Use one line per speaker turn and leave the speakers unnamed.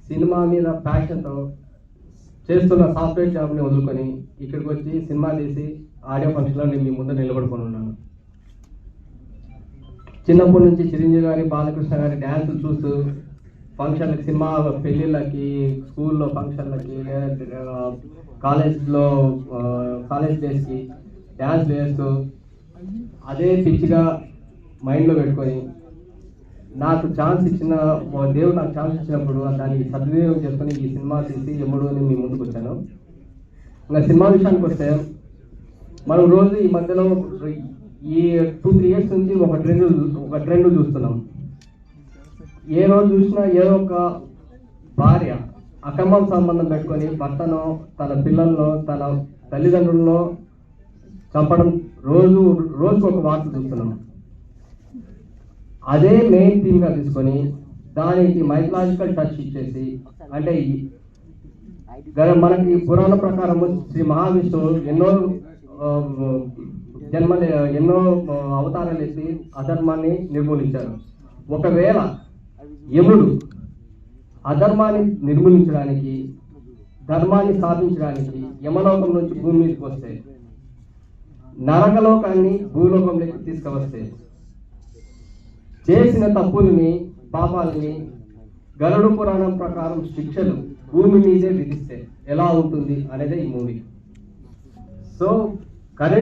Cinema మీద ప్యాషన్తో చేస్తున్న software జాబ్ని వదులుకొని ఇక్కడికి వచ్చి సినిమా తీసి ఆడియో ఫంక్షన్లో నేను మీ ముందు నిలబడుకొని ఉన్నాను. చిన్నప్పటి నుంచి చిరంజీవి గారి, బాలకృష్ణ గారి డ్యాన్సులు చూస్తూ ఫంక్షన్లకి, సినిమా పెళ్ళిళ్ళకి, స్కూల్లో ఫంక్షన్లకి, లేదంటే కాలేజ్ డేస్కి డ్యాన్స్ వేస్తూ అదే పిచ్చిగా మైండ్లో పెట్టుకొని నాకు ఛాన్స్ ఇచ్చిన దేవుడు నాకు ఛాన్స్ ఇచ్చినప్పుడు దాన్ని సద్వినియోగం చేసుకొని ఈ సినిమా తీసి ఎప్పుడు మీ ముందుకు వచ్చాను. ఇంకా సినిమా విషయానికి వస్తే మనం రోజు ఈ మధ్యలో ఈ 2-3 years నుంచి ఒక ట్రెండ్ చూస్తున్నాం. ఏ రోజు చూసినా ఏదో ఒక భార్య అక్రమ సంబంధం పెట్టుకొని భర్తనో, తన పిల్లల్లో, తన తల్లిదండ్రుల్లో చంపడం రోజుకు ఒక వార్త చూస్తున్నాం. అదే మెయిన్ థీమ్గా తీసుకొని దానికి మైథలాజికల్ టచ్ ఇచ్చేసి, అంటే మనకి పురాణ ప్రకారం శ్రీ మహావిష్ణువు ఎన్నో అవతారాలు ఎత్తి అధర్మాన్ని నిర్మూలించారు. ఒకవేళ యముడు అధర్మాన్ని నిర్మూలించడానికి, ధర్మాన్ని స్థాపించడానికి యమలోకం నుంచి భూమి మీదకి వస్తే, నరకలోకాన్ని భూలోకంలోకి తీసుకువస్తే, చేసిన తప్పుల్ని, పాపాలని గరుడ పురాణం ప్రకారం శిక్షలు భూమి మీదే విధిస్తే ఎలా ఉంటుంది అనేదే ఈ మూవీ. సో